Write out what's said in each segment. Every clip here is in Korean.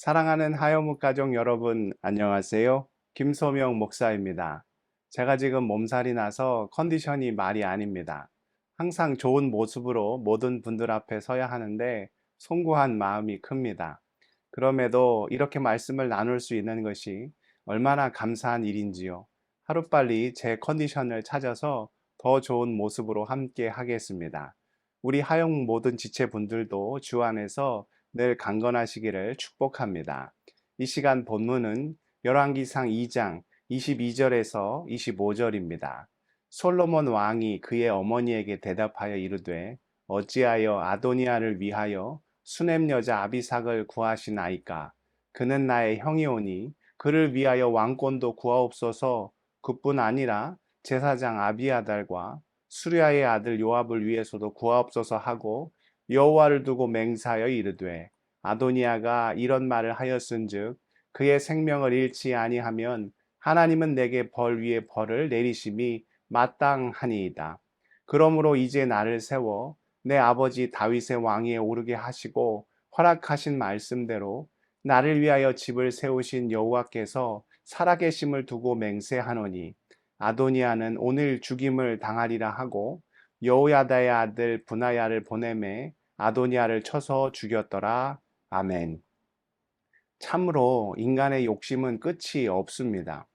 사랑하는 하여묵 가족 여러분, 안녕하세요. 김소명 목사입니다. 제가 지금 몸살이 나서 컨디션이 말이 아닙니다. 항상 좋은 모습으로 모든 분들 앞에 서야 하는데 송구한 마음이 큽니다. 그럼에도 이렇게 말씀을 나눌 수 있는 것이 얼마나 감사한 일인지요. 하루빨리 제 컨디션을 찾아서 더 좋은 모습으로 함께 하겠습니다. 우리 하영 모든 지체분들도 주 안에서 늘 강건하시기를 축복합니다. 이 시간 본문은 열왕기상 2장 22절에서 25절입니다. 솔로몬 왕이 그의 어머니에게 대답하여 이르되 어찌하여 아도니아를 위하여 수넴 여자 아비삭을 구하시나이까? 그는 나의 형이오니 그를 위하여 왕권도 구하옵소서. 그뿐 아니라 제사장 아비아달과 수리아의 아들 요압을 위해서도 구하옵소서 하고 여호와를 두고 맹세하여 이르되 아도니아가 이런 말을 하였은즉 그의 생명을 잃지 아니하면 하나님은 내게 벌 위에 벌을 내리심이 마땅하니이다. 그러므로 이제 나를 세워 내 아버지 다윗의 왕위에 오르게 하시고 허락하신 말씀대로 나를 위하여 집을 세우신 여호와께서 살아계심을 두고 맹세하노니 아도니아는 오늘 죽임을 당하리라 하고 여호야다의 아들 분하야를 보내매 아도니아를 쳐서 죽였더라. 아멘. 참으로 인간의 욕심은 끝이 없습니다.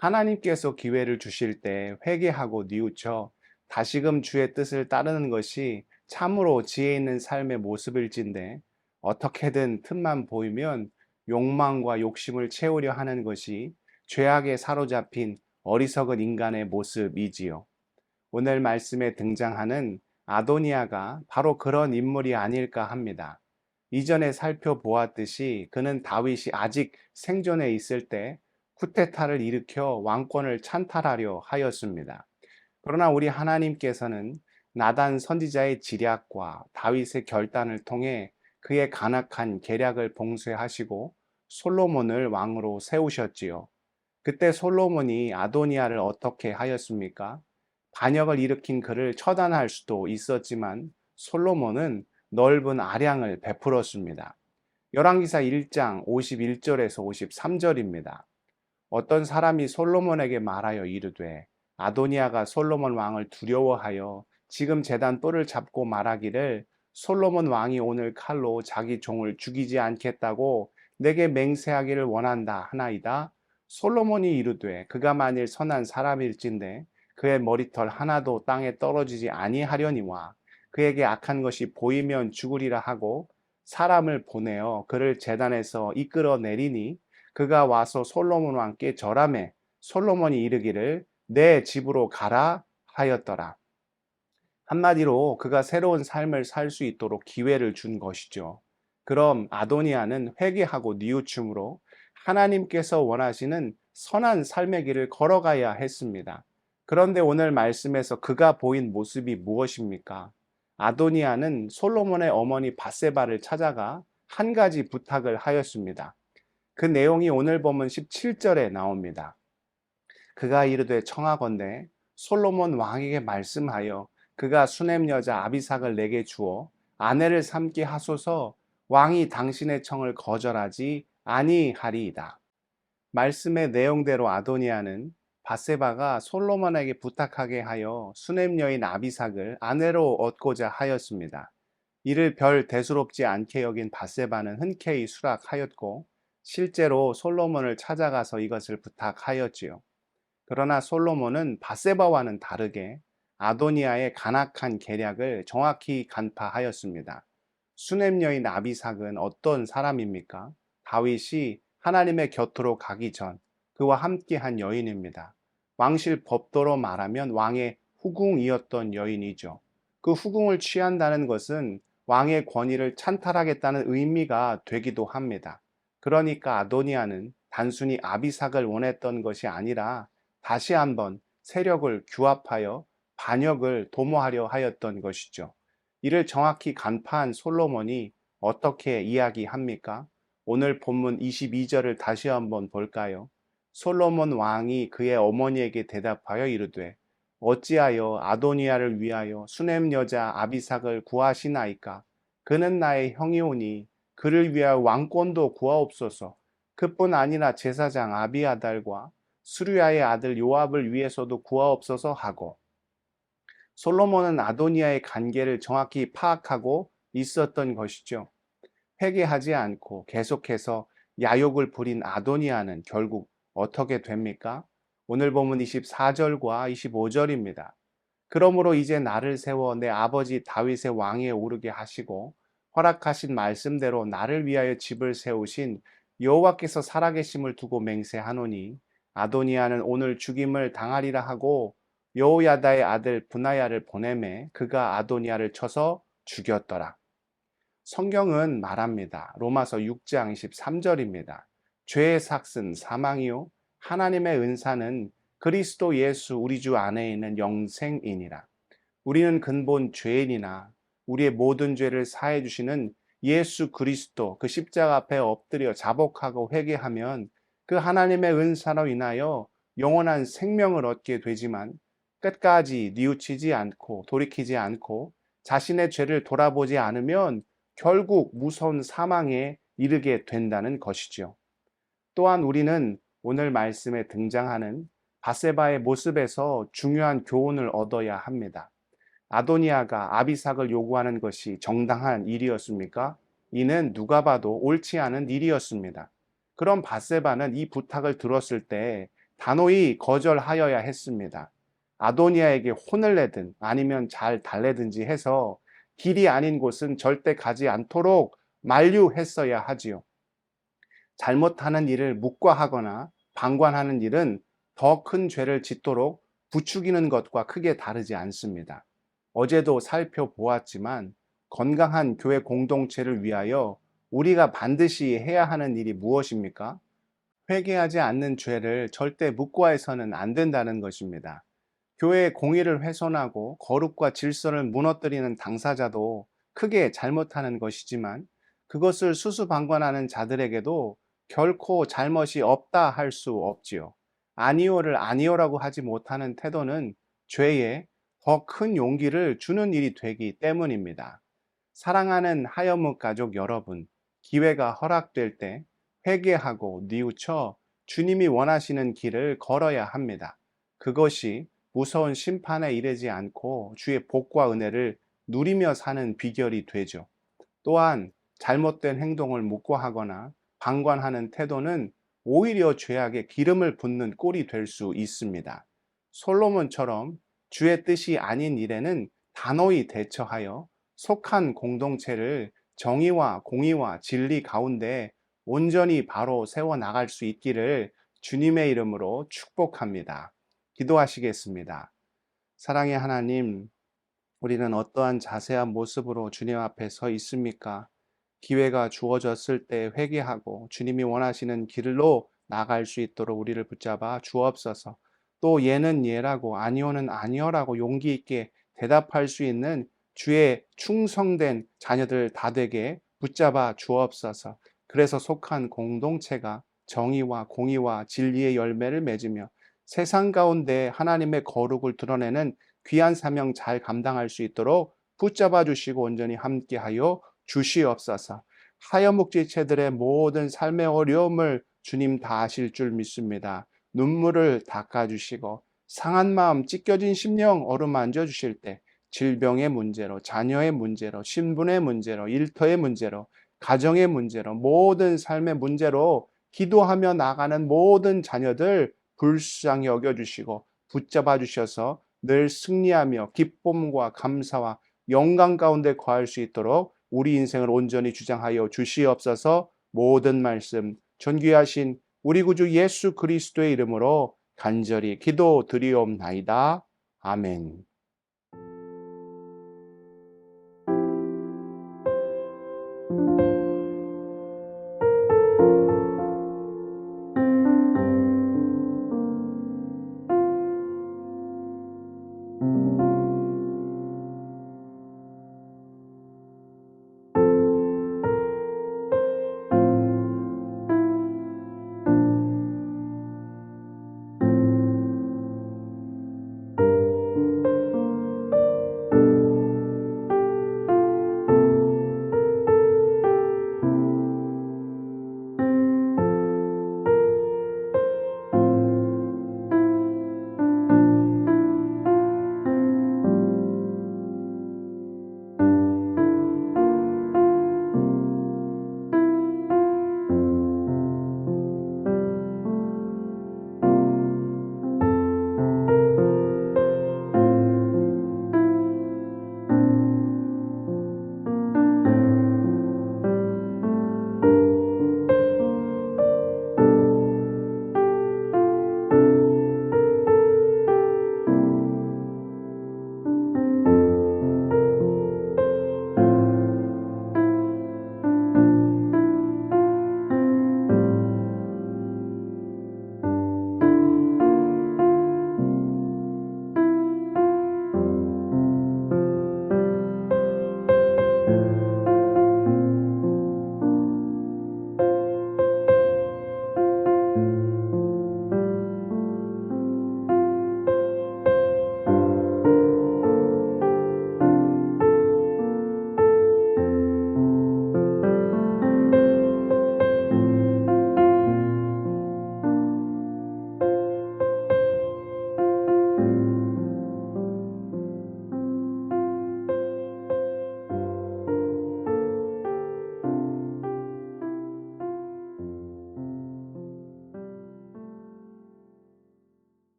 하나님께서 기회를 주실 때 회개하고 뉘우쳐 다시금 주의 뜻을 따르는 것이 참으로 지혜 있는 삶의 모습일진데 어떻게든 틈만 보이면 욕망과 욕심을 채우려 하는 것이 죄악에 사로잡힌 어리석은 인간의 모습이지요. 오늘 말씀에 등장하는 아도니아가 바로 그런 인물이 아닐까 합니다. 이전에 살펴보았듯이 그는 다윗이 아직 생존해 있을 때 쿠데타를 일으켜 왕권을 찬탈하려 하였습니다. 그러나 우리 하나님께서는 나단 선지자의 지략과 다윗의 결단을 통해 그의 간악한 계략을 봉쇄하시고 솔로몬을 왕으로 세우셨지요. 그때 솔로몬이 아도니아를 어떻게 하였습니까? 반역을 일으킨 그를 처단할 수도 있었지만 솔로몬은 넓은 아량을 베풀었습니다. 열왕기사 1장 51절에서 53절입니다. 어떤 사람이 솔로몬에게 말하여 이르되 아도니아가 솔로몬 왕을 두려워하여 지금 제단 뿔을 잡고 말하기를 솔로몬 왕이 오늘 칼로 자기 종을 죽이지 않겠다고 내게 맹세하기를 원한다 하나이다. 솔로몬이 이르되 그가 만일 선한 사람일진데 그의 머리털 하나도 땅에 떨어지지 아니하려니와 그에게 악한 것이 보이면 죽으리라 하고 사람을 보내어 그를 제단에서 이끌어 내리니 그가 와서 솔로몬 왕께 절하매 솔로몬이 이르기를 내 집으로 가라 하였더라. 한마디로 그가 새로운 삶을 살 수 있도록 기회를 준 것이죠. 그럼 아도니아는 회개하고 뉘우침으로 하나님께서 원하시는 선한 삶의 길을 걸어가야 했습니다. 그런데 오늘 말씀에서 그가 보인 모습이 무엇입니까? 아도니아는 솔로몬의 어머니 밧세바를 찾아가 한 가지 부탁을 하였습니다. 그 내용이 오늘 보면 17절에 나옵니다. 그가 이르되 청하건대 솔로몬 왕에게 말씀하여 그가 수넴 여자 아비삭을 내게 주어 아내를 삼게 하소서. 왕이 당신의 청을 거절하지 아니하리이다. 말씀의 내용대로 아도니아는 밧세바가 솔로몬에게 부탁하게 하여 수넴 여인 아비삭을 아내로 얻고자 하였습니다. 이를 별 대수롭지 않게 여긴 밧세바는 흔쾌히 수락하였고 실제로 솔로몬을 찾아가서 이것을 부탁하였지요. 그러나 솔로몬은 밧세바와는 다르게 아도니아의 간악한 계략을 정확히 간파하였습니다. 수넴 여인 아비삭은 어떤 사람입니까? 다윗이 하나님의 곁으로 가기 전 그와 함께한 여인입니다. 왕실 법도로 말하면 왕의 후궁이었던 여인이죠. 그 후궁을 취한다는 것은 왕의 권위를 찬탈하겠다는 의미가 되기도 합니다. 그러니까 아도니아는 단순히 아비삭을 원했던 것이 아니라 다시 한번 세력을 규합하여 반역을 도모하려 하였던 것이죠. 이를 정확히 간파한 솔로몬이 어떻게 이야기합니까? 오늘 본문 22절을 다시 한번 볼까요? 솔로몬 왕이 그의 어머니에게 대답하여 이르되 어찌하여 아도니아를 위하여 수넴 여자 아비삭을 구하시나이까? 그는 나의 형이오니 그를 위하여 왕권도 구하옵소서. 그뿐 아니라 제사장 아비아달과 수르야의 아들 요압을 위해서도 구하옵소서 하고, 솔로몬은 아도니아의 관계를 정확히 파악하고 있었던 것이죠. 회개하지 않고 계속해서 야욕을 부린 아도니아는 결국 어떻게 됩니까? 오늘 본문 24절과 25절입니다. 그러므로 이제 나를 세워 내 아버지 다윗의 왕위에 오르게 하시고 허락하신 말씀대로 나를 위하여 집을 세우신 여호와께서 살아계심을 두고 맹세하노니 아도니아는 오늘 죽임을 당하리라 하고 여호야다의 아들 브나야를 보내매 그가 아도니아를 쳐서 죽였더라. 성경은 말합니다. 로마서 6장 23절입니다. 죄의 삭은 사망이요 하나님의 은사는 그리스도 예수 우리 주 안에 있는 영생이니라. 우리는 근본 죄인이나 우리의 모든 죄를 사해 주시는 예수 그리스도 그 십자가 앞에 엎드려 자복하고 회개하면 그 하나님의 은사로 인하여 영원한 생명을 얻게 되지만 끝까지 뉘우치지 않고 돌이키지 않고 자신의 죄를 돌아보지 않으면 결국 무서운 사망에 이르게 된다는 것이죠. 또한 우리는 오늘 말씀에 등장하는 바세바의 모습에서 중요한 교훈을 얻어야 합니다. 아도니아가 아비삭을 요구하는 것이 정당한 일이었습니까? 이는 누가 봐도 옳지 않은 일이었습니다. 그럼 바세바는 이 부탁을 들었을 때 단호히 거절하여야 했습니다. 아도니아에게 혼을 내든 아니면 잘 달래든지 해서 길이 아닌 곳은 절대 가지 않도록 만류했어야 하지요. 잘못하는 일을 묵과하거나 방관하는 일은 더 큰 죄를 짓도록 부추기는 것과 크게 다르지 않습니다. 어제도 살펴보았지만 건강한 교회 공동체를 위하여 우리가 반드시 해야 하는 일이 무엇입니까? 회개하지 않는 죄를 절대 묵과해서는 안 된다는 것입니다. 교회의 공의를 훼손하고 거룩과 질서를 무너뜨리는 당사자도 크게 잘못하는 것이지만 그것을 수수방관하는 자들에게도 결코 잘못이 없다 할 수 없지요. 아니오를 아니오라고 하지 못하는 태도는 죄에 더 큰 용기를 주는 일이 되기 때문입니다. 사랑하는 하여묵 가족 여러분, 기회가 허락될 때 회개하고 뉘우쳐 주님이 원하시는 길을 걸어야 합니다. 그것이 무서운 심판에 이르지 않고 주의 복과 은혜를 누리며 사는 비결이 되죠. 또한 잘못된 행동을 묵과하거나 방관하는 태도는 오히려 죄악에 기름을 붓는 꼴이 될 수 있습니다. 솔로몬처럼 주의 뜻이 아닌 일에는 단호히 대처하여 속한 공동체를 정의와 공의와 진리 가운데 온전히 바로 세워나갈 수 있기를 주님의 이름으로 축복합니다. 기도하시겠습니다. 사랑의 하나님, 우리는 어떠한 자세한 모습으로 주님 앞에 서 있습니까? 기회가 주어졌을 때 회개하고 주님이 원하시는 길로 나갈 수 있도록 우리를 붙잡아 주옵소서. 또 예는 예라고 아니오는 아니오라고 용기 있게 대답할 수 있는 주의 충성된 자녀들 다 되게 붙잡아 주옵소서. 그래서 속한 공동체가 정의와 공의와 진리의 열매를 맺으며 세상 가운데 하나님의 거룩을 드러내는 귀한 사명 잘 감당할 수 있도록 붙잡아 주시고 온전히 함께하여 주시옵소서. 하여묵지체들의 모든 삶의 어려움을 주님 다 아실 줄 믿습니다. 눈물을 닦아주시고 상한 마음 찢겨진 심령 어루만져 주실 때 질병의 문제로 자녀의 문제로 신분의 문제로 일터의 문제로 가정의 문제로 모든 삶의 문제로 기도하며 나가는 모든 자녀들 불쌍히 여겨주시고 붙잡아 주셔서 늘 승리하며 기쁨과 감사와 영광 가운데 거할 수 있도록 우리 인생을 온전히 주장하여 주시옵소서. 모든 말씀 존귀하신 우리 구주 예수 그리스도의 이름으로 간절히 기도드리옵나이다. 아멘.